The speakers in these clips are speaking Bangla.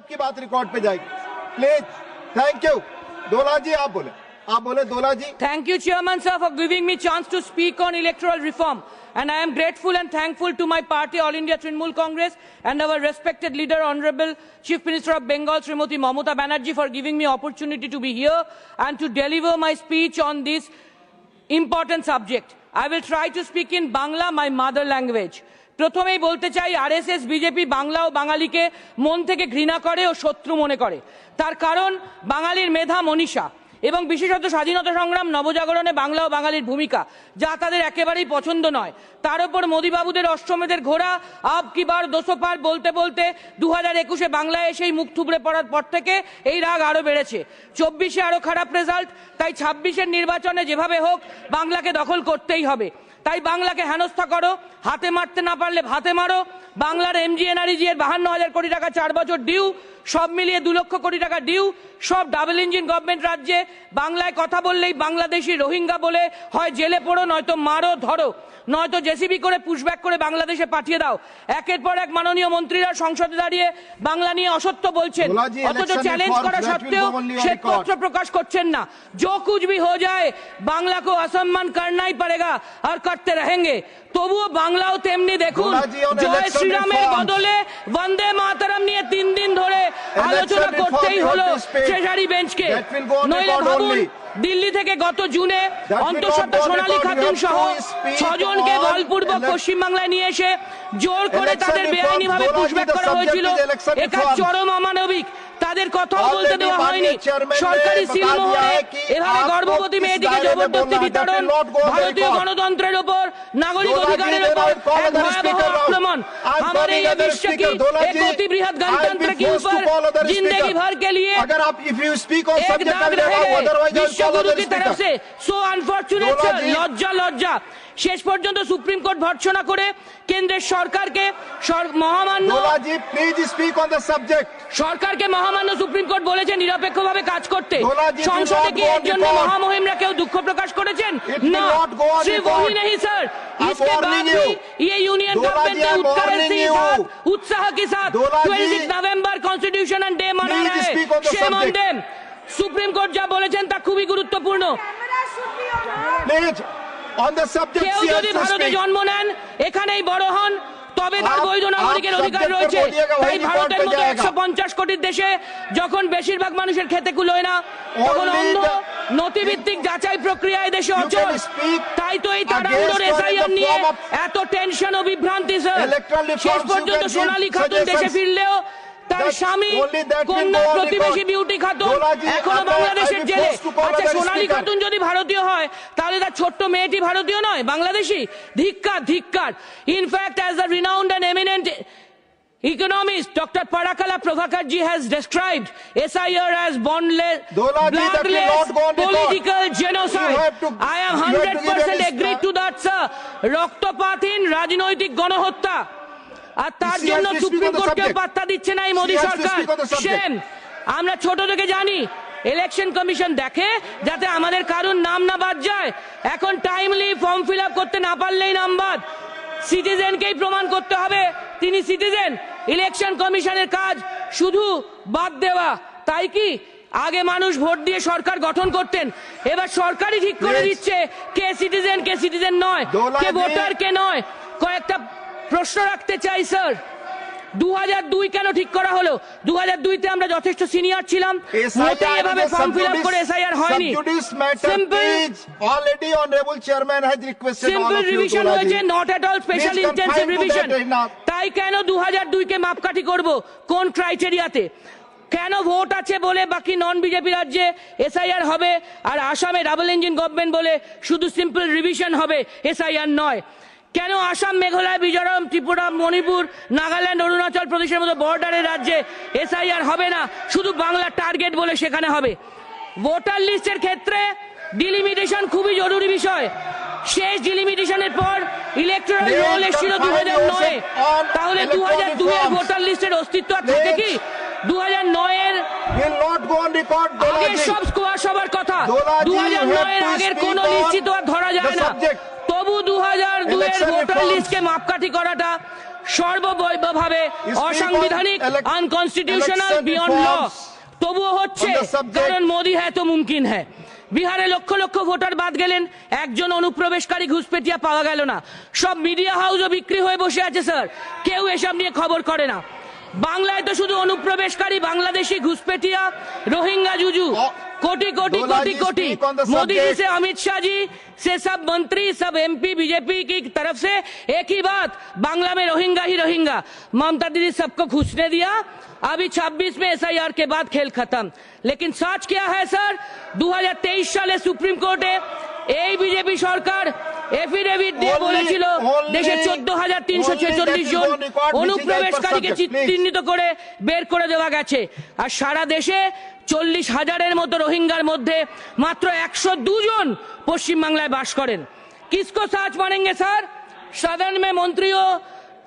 आपकी बात रिकॉर्ड पे जाएगी। Please, thank you. Dola ji आप बोले दोला जी। Thank you, Chairman sir, for giving me chance to speak on electoral reform. And I am grateful and thankful to my party, All India Trinamool Congress, and our respected leader, Honorable Chief Minister of Bengal, Srimati Mamata Banerjee, for giving me opportunity to be here and to deliver my speech on this important subject. I will try to speak in Bangla, my mother language. প্রথমেই বলতে চাই আরএসএস বিজেপি বাংলা ও বাঙালিকে মন থেকে ঘৃণা করে ও শত্রু মনে করে। তার কারণ বাঙালির মেধা মনীষা এবং বিশেষত স্বাধীনতা সংগ্রাম নবজাগরণে বাংলা ও বাঙালির ভূমিকা, যা তাদের একেবারেই পছন্দ নয়। তার উপর মোদিবাবুদের অষ্টমেদের ঘোড়া আব কি বার 200 পার বলতে বলতে 2021-এ বাংলায় এসেই মুখ থুবড়ে পড়ার পর থেকে এই রাগ আরো বেড়েছে। 24-এ আরো খারাপ রেজাল্ট, তাই 26-এর নির্বাচনে যেভাবে হোক বাংলাকে দখল করতেই হবে। তাই বাংলাকে হেনস্থা করো, হাতে মারতে না পারলে ভাতে মারো। বাংলার এমজিএনআরইজি এর 52,000 কোটি টাকা 4 বছর ডিউ, সব মিলিয়ে 2 লক্ষ কোটি টাকা ডিউ। সব ডাবল ইঞ্জিন গভর্নমেন্ট রাজ্যে বাংলায় কথা বললেই বাংলাদেশি রোহিঙ্গা বলে হয় জেলে পড়ো, নয়তো মারো ধরো, নয়তো জেসিবি করে পুশব্যাক করে বাংলাদেশে পাঠিয়ে দাও। একের পর এক মাননীয় মন্ত্রীরা সংসদে দাঁড়িয়ে বাংলা নিয়ে অসত্য বলছেন, অথচ চ্যালেঞ্জ করা সত্ত্বেও শ্বেতপত্র প্রকাশ করছেন না। जो कुछ भी हो जाए বাংলা को असम्मान करना ही पड़ेगा और करते रहेंगे। তবুও বাংলাও তেমনি দেখুন, জয় শ্রীরামের বদলে বন্দে মাতরম নিয়ে 3 দিন ধরে আলোচনা করতেই হলো ট্রেজারি বেঞ্চকে। নইলে ভাবুন, দিল্লি থেকে গত জুনে অন্তঃসত্ত্বা সোনালী খাতুন সহ 6 জনকে বলপূর্বক পশ্চিমবাংলায় নিয়ে এসে জোর করে তাদের বেআইনিভাবে পুশব্যাক করা হয়েছিল। এটা চরম অমানবিক। তাদের কথাও বলতে দেওয়া হয়নি। সরকারি সিলমোহরে এভাবে গর্ভবতী মেয়েটিকে জবরদস্তি বিতরণ ভারতীয় গণতন্ত্রের উপর, নাগরিক অধিকারের উপর এক ভয়াবহ আক্রমণ। हमारे ये विश्व की एक अति बृहद गणतंत्र के ऊपर जिंदगी भर के लिए एक दाग रहेगा विश्व गुरु की तरफ से। सो अनफॉर्चुनेट सर, लज्जा लज्जा। শেষ পর্যন্ত সুপ্রিম কোর্ট ভর্ৎসনা করে কেন্দ্রের সরকারকে মহামান্য সরকারকে মহামান্য সুপ্রিম কোর্ট বলেছে নিরপেক্ষভাবে কাজ করতে। সংসদে কি এর জন্য মহামহিমরা কেউ দুঃখ প্রকাশ করেছেন? না, सिर्फ वही नहीं सर, इसके बाद भी ये यूनियन गवर्नमेंट ने उत्साह के साथ 26 नवंबर कॉन्स्टिट्यूशन डे मना रहा है। Shame on them. Supreme court যা বলেছেন তা খুবই গুরুত্বপূর্ণ। কেউ যদি ভারতে জন্ম নেন, এখানেই বড় হন, তবে তার বৈধ নাগরিকের অধিকার রয়েছে। তাই ভারতের মতো 150 কোটির দেশে যখন বেশিরভাগ মানুষের খেতে কুলোয় না, তখন অন্ধ নথিভিত্তিক যাচাই প্রক্রিয়া দেশে অচল। তাই তো এই তাড়াহুড়োর এসআইআর নিয়ে এত টেনশন ও বিভ্রান্তি স্যার। শেষ পর্যন্ত সোনালী খাতুন দেশে ফিরলেও তার স্বামী কন্যা প্রতিবেশী বিউটি খাতুন এখনো বাংলাদেশের জেলে। আচ্ছা, সোনালী খাতুন যদি ভারতীয় হয় তাহলে তার ছোট্ট মেয়েটি ভারতীয় নয়, বাংলাদেশি? ধিক্কার, ধিক্কার। In fact as the renowned and eminent economist Dr. Parakala Prabhakar ji has described SIR as bondless, bloodless, political genocide. I am 100% agreed to that, sir. রক্তপাতহীন রাজনৈতিক গণহত্যা। আর তার জন্য সুপ্রিম কোর্টকেও পাত্তা দিচ্ছে না এই মোদী সরকার। সেম। আমরা ছোট থেকে জানি ইলেকশন কমিশন দেখে যাতে আমাদের কারোর নাম না বাদ যায়। এখন টাইমলি ফর্ম ফিল আপ করতে না পারলেই নাম বাদ। সিটিজেনকেই প্রমাণ করতে হবে তিনি সিটিজেন। ইলেকশন কমিশনের কাজ শুধু বাদ দেওয়া। তাই কি আগে মানুষ ভোট দিয়ে সরকার গঠন করতেন, এবার সরকারই ঠিক করে দিচ্ছে কে সিটিজেন নয়, কে ভোটার কে নয়। কয়েকটা প্রশ্ন রাখতে চাই স্যার। 2002 কেন ঠিক করা হলো? 2002-তে আমরা যথেষ্ট সিনিয়র ছিলাম, মোটেই এভাবে ফর্ম ফিল আপ করে এসআইআর হয়নি। সিম্পল রিভিশন হয়েছে, not at all special intensive revision. তাই কেন 2002-কে মাপকাঠি করব? কোন ক্রাইটেরিয়াতে? কেন ভোট আছে বলে বাকি নন বিজেপি রাজ্যে এসআইআর হবে আর আসামে ডাবল ইঞ্জিন গভর্নমেন্ট বলে শুধু সিম্পল রিভিশন হবে, এসআইআর নয়? কেন আসাম, মেঘালয়, মিজোরাম, ত্রিপুরা, মণিপুর, নাগাল্যান্ড, অরুণাচল প্রদেশের মতো বর্ডারের রাজ্যে এসআইআর হবে না, শুধু বাংলা টার্গেট বলে সেখানে হবে? ভোটার লিস্টের ক্ষেত্রে ডিলিমিটেশন খুবই জরুরি বিষয়। শেষ ডিলিমিটেশনের পর ইলেকট্রাল রোল এসেছিল 2009-এ। তাহলে 2002-এর ভোটার লিস্টের অস্তিত্ব থাকে কি? 2009-এর আগের সব স্কোয়ার সবার কথা, 2009-এর আগের কোন নিশ্চিত আর ধরা যায় না। তবু 2002-এর ভোটার লিস্টকে মাপকাঠি করাটা সর্বভাবে অসাংবিধানিক, আনকনস্টিটিউশনাল, বিয়ন্ড ল, তবুও হচ্ছে কারণ মোদি হ্যায় তো মুমকিন হ্যায়। বিহারে লক্ষ লক্ষ ভোটার বাদ গেলেন, একজন অনুপ্রবেশকারী ঘুষপেটিয়া পাওয়া গেল না। সব মিডিয়া হাউসও বিক্রি হয়ে বসে আছে স্যার, কেউ এসব নিয়ে খবর করে না। বাংলায় তো শুধু অনুপ্রবেশকারী, বাংলাদেশি, ঘুষপেটিয়া, रोहिंगा जुजू, कोटि कोटि कोटि कोटि। मोदी जी से, अमित शाह जी से, सब मंत्री, सब एमपी बीजेपी की तरफ से एक ही बात, बांग्ला में रोहिंगा ही रोहिंगा। ममता दीदी सबको घुसने दिया, अभी 26 में एसआईआर के बाद खेल खत्म। लेकिन सच क्या है सर, 2023 সালে সুপ্রিম কোর্টে এই বিজেপি সরকার এফিডেভিট দিয়ে বলেছিল দেশে 14,346 জন অনুপ্রবেশকারীকে চিহ্নিত করে বের করে দেওয়া গেছে, আর সারা দেশে 40,000-এর মতো রোহিঙ্গার মধ্যে মাত্র 102 জন পশ্চিমবাংলায় বাস করেন। किसको सच मानेंगे सर? सदन में मंत्रियों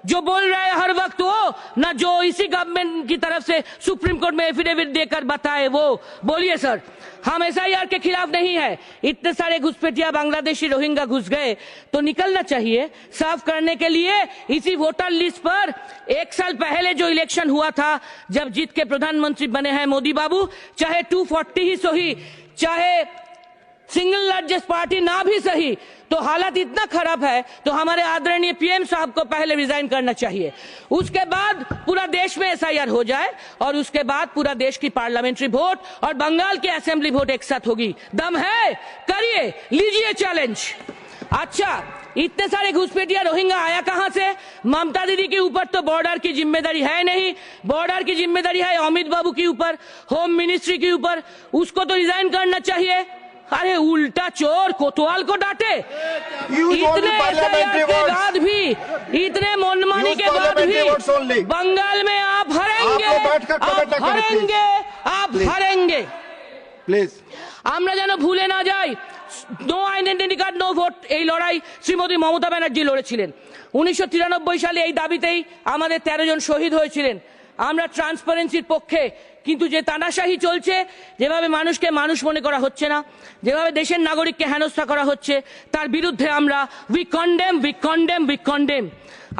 जो बोल रहे हैं हर वक्त वो, ना जो इसी गवर्नमेंट की तरफ से सुप्रीम कोर्ट में एफिडेविट देकर बताए वो। बोलिए सर, हम एसआईआर के खिलाफ नहीं है, इतने सारे घुसपैठिया बांग्लादेशी रोहिंगा घुस गए तो निकलना चाहिए। साफ करने के लिए इसी वोटर लिस्ट पर 1 साल पहले जो इलेक्शन हुआ था, जब जीत के प्रधानमंत्री बने हैं मोदी बाबू, चाहे 240 ही सही, चाहे सिंगल लार्जेस्ट पार्टी ना भी सही, तो हालत इतना खराब है तो हमारे आदरणीय पीएम साहब को पहले रिजाइन करना चाहिए। उसके बाद पूरा देश में एसआईआर हो जाए और उसके बाद पूरा देश की पार्लियामेंट्री वोट और बंगाल की असेंबली वोट एक साथ होगी। दम है? करिए, लीजिए चैलेंज। अच्छा, इतने सारे घुसपैठिया रोहिंगा आया कहां से? ममता दीदी के ऊपर तो बॉर्डर की जिम्मेदारी है नहीं, बॉर्डर की जिम्मेदारी है अमित बाबू के ऊपर, होम मिनिस्ट्री के ऊपर, उसको तो रिजाइन करना चाहिए। अरे उल्टा चोर कोतवाल को डांटे। इतने एसआईआर के बाद भी, इतने मनमानी के बाद भी बंगाल में आप हारेंगे, आप हारेंगे, आप हारेंगे। প্লিজ আমরা যেন ভুলে না যাই, no identity card no vote, এই লড়াই শ্রীমতী মমতা ব্যানার্জি লড়েছিলেন। 1993 সালে এই দাবিতেই আমাদের 13 জন শহীদ হয়েছিলেন। আমরা ট্রান্সপারেন্সির পক্ষে, কিন্তু যে তানাশাহি চলছে, যেভাবে মানুষকে মানুষ মনে করা হচ্ছে না, যেভাবে দেশের নাগরিককে হেনস্থা করা হচ্ছে, তার বিরুদ্ধে আমরা we condemn, we condemn, we condemn.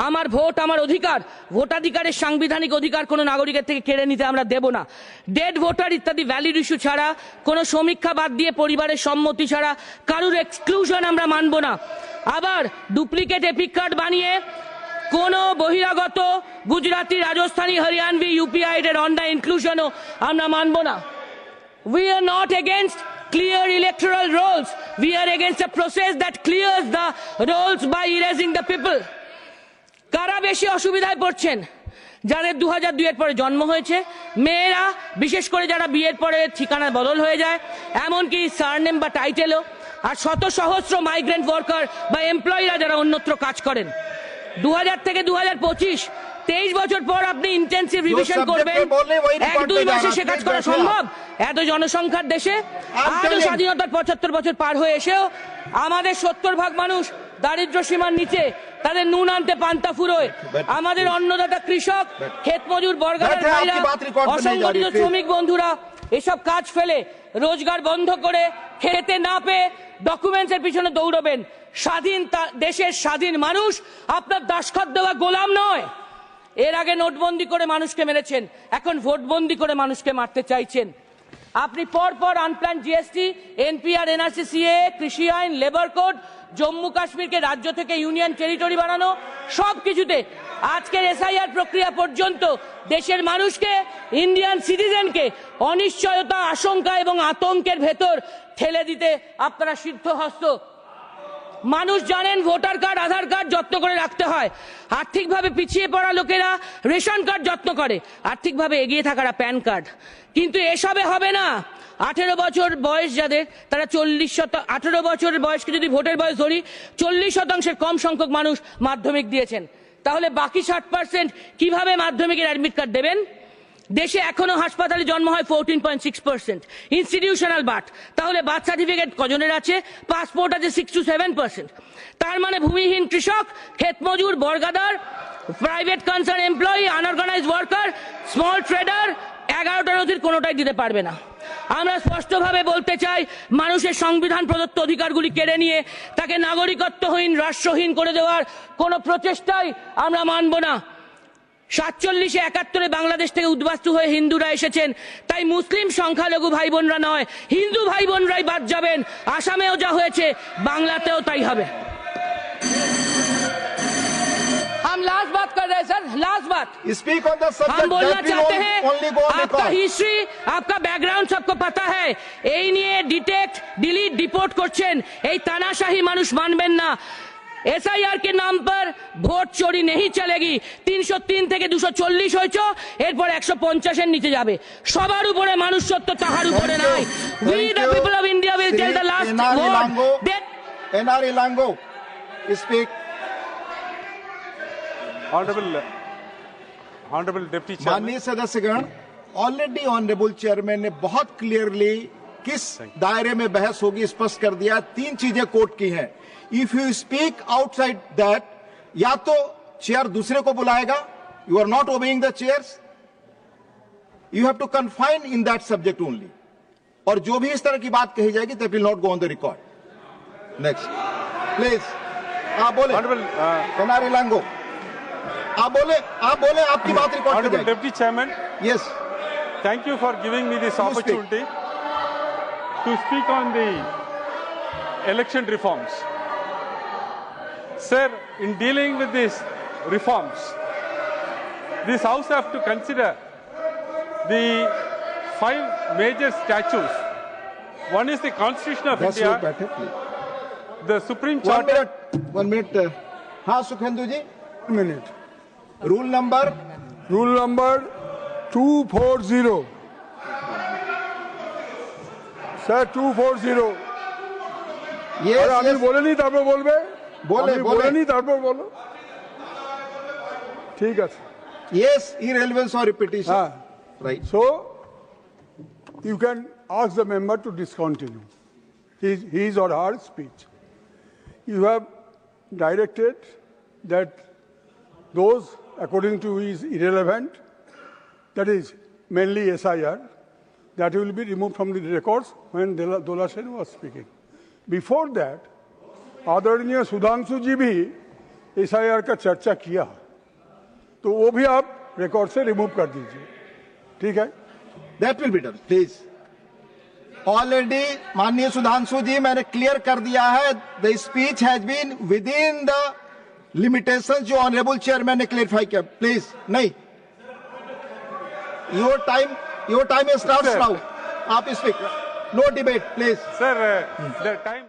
আমার ভোট আমার অধিকার, ভোটাধিকারের সাংবিধানিক অধিকার কোনো নাগরিকের থেকে কেড়ে নিতে আমরা দেব না। ডেড ভোটার ইত্যাদি ভ্যালিড ইস্যু ছাড়া, কোনো সমীক্ষা বাদ দিয়ে, পরিবারের সম্মতি ছাড়া কারুর এক্সক্লুশন আমরা মানব না। আবার ডুপ্লিকেট এপিক কার্ড বানিয়ে কোনো বহিরাগত গুজরাটি, রাজস্থানী, হরিয়ানভি, ইউপিআইডের অন্যায় ইনক্লুশনও আমরা মানব না। We are not against clear electoral rolls. We are against a process that clears the rolls by erasing the people. কারা বেশি অসুবিধায় পড়ছেন? যাদের 2002 এর পরে জন্ম হয়েছে, মেয়েরা, বিশেষ করে যারা বিয়ের পরে ঠিকানা বদল হয়ে যায়, এমনকি সারনেম বা টাইটেলও, আর শত সহস্র মাইগ্রেন্ট ওয়ার্কার বা এমপ্লয়িরা যারা অন্যত্র কাজ করেন। 2000 থেকে 2025, 23 বছর পর আপনি ইন্টেন্সিভ রিভিশন করবেন, 1-2 মাসে সে কাজ করা সম্ভব? এত জনসংখ্যার দেশে, আজও স্বাধীনতার 75 বছর পার হয়ে এসেও আমাদের 70% মানুষ দারিদ্র সীমার নিচে, তাদের নুন আনতে পান্তা ফুরোয়। আমাদের অন্নদাতা কৃষক, ক্ষেত মজুর, বর্গার ভাইরা, অসংগঠিত শ্রমিক বন্ধুরা এসব কাজ ফেলে, রোজগার বন্ধ করে, খেতে না পেয়ে ডকুমেন্টসের পিছনে দৌড়বেন। স্বাধীন দেশের স্বাধীন মানুষ আপনার দাসখত দেওয়া গোলাম নয়। এর আগে নোটবন্দি করে মানুষকে মেরেছেন, এখন ভোটবন্দি করে মানুষকে মারতে চাইছেন। আপনি পরপর unplanned GST, NPR, NRC, CA, কৃষি আইন, লেবার কোড, জম্মু কাশ্মীরকে রাজ্য থেকে ইউনিয়ন টেরিটরি বানানো, সব কিছুতে আজকের এসআইআর প্রক্রিয়া পর্যন্ত দেশের মানুষকে, ইন্ডিয়ান সিটিজেনকে অনিশ্চয়তা, আশঙ্কা এবং আতঙ্কের ভেতর ঠেলে দিতে আপনারা সিদ্ধহস্ত। মানুষ জানেন ভোটার কার্ড, আধার কার্ড যত্ন করে রাখতে হয়। আর্থিকভাবে পিছিয়ে পড়া লোকেরা রেশন কার্ড যত্ন করে, আর্থিকভাবে এগিয়ে থাকারা প্যান কার্ড। কিন্তু এসবে হবে না। 18 বছর বয়স যাদের, তারা 18 বছরের বয়সকে যদি ভোটের বয়স ধরি, 40% কম সংখ্যক মানুষ মাধ্যমিক দিয়েছেন। তাহলে বাকি 60% কিভাবে মাধ্যমিকের অ্যাডমিট কার্ড দেবেন? দেশে এখনো হাসপাতালে জন্ম হয় 14.6%, ইনস্টিটিউশনাল বার্থ। তাহলে বার্থ সার্টিফিকেট কজনের আছে? পাসপোর্ট আছে 6 to 7%। তার মানে ভূমিহীন কৃষক, ক্ষেত মজুর, বর্গাদার, private concern employee, unorganized worker, small trader 11টা নথির কোনোটাই দিতে পারবে না। আমরা স্পষ্টভাবে বলতে চাই, মানুষের সংবিধান প্রদত্ত অধিকারগুলি কেড়ে নিয়ে তাকে নাগরিকত্বহীন, রাষ্ট্রহীন করে দেওয়ার কোনো প্রচেষ্টাই আমরা মানব না। 47 71 বাংলাদেশ থেকে উদ্বাস্তু হয়ে হিন্দুরা এসেছেন, তাই মুসলিম সংখ্যালঘু ভাই বোনরা নয়, হিন্দু ভাই বোনরাই বাদ যাবেন। আসামেও যা হয়েছে বাংলাতেও তাই হবে। हम लास्ट बात कर रहे हैं सर, लास्ट बात। Speak on the subject हम बोलना that will चाहते हैं, only go on आपका record. हिस्ट्री, आपका बैकग्राउंड सबको पता है। এই নিয়ে ডিটেক্ট, ডিলিট, ডিপোর্ট করছেন, এই তানাশাही মানুষ মানবেন না। এসআইআর के नाम पर ভোট চोरी नहीं चलेगी। 303 থেকে 240 হয়েছে, এরপর 150 এর নিচে যাবে। সবার উপরে মানুষত্ব, তাহার উপরে নাই। We the people of India will tell the last word. NR Ilango, speak. Honorable Deputy Chairman. माननीय सदस्यगण, ऑलरेडी ऑनरेबल चेयरमैन ने बहुत क्लियरली किस दायरे में बहस होगी स्पष्ट कर दिया। 3 चीजें कोट की हैं। If you speak outside that, या तो चेयर दूसरे को बुलाएगा, you are not obeying the chairs, you have to confine in that subject only, और जो भी इस तरह की बात कही जाएगी that will not go on the record. Next please. आप बोले NR Ilango, आप बोले आपकी बात रिकॉर्ड की Honorable जाएगी। Deputy Chairman, yes, thank you for giving me this You opportunity to speak on the election reforms. Sir, in dealing with these reforms, this House have to consider the 5 major statutes. One is the Constitution of दस लोग India, बैठे please. the Supreme Charter. 1 minute. हाँ सुखेंदु जी, minute. Rule number Rule number 240. Sir, 240. ये আরে আমি বলে নি তারপর বলবে বলে, আমি বলে। বলে নি তারপর বলো ঠিক আছে यस irrelevance or repetition, হ্যাঁ right? so you can ask the member to discontinue his or her speech. You have directed that those according to is irrelevant, that is mainly SIR, that will be removed from the records when Dola Sen was speaking. Before that, आदरणीय सुधांशु जी भी SIR का चर्चा किया, तो वो भी आप रिकॉर्ड से रिमूव कर दीजिए, ठीक है? That will be done, please. Already माननीय सुधांशु जी मैंने क्लियर कर दिया है, the speech has been within the limitations जो ऑनरेबल चेयरमैन ने क्लियरिफाई किया। प्लीज नहीं, your time starts now. आप speak, no debate, please. Sir, the time.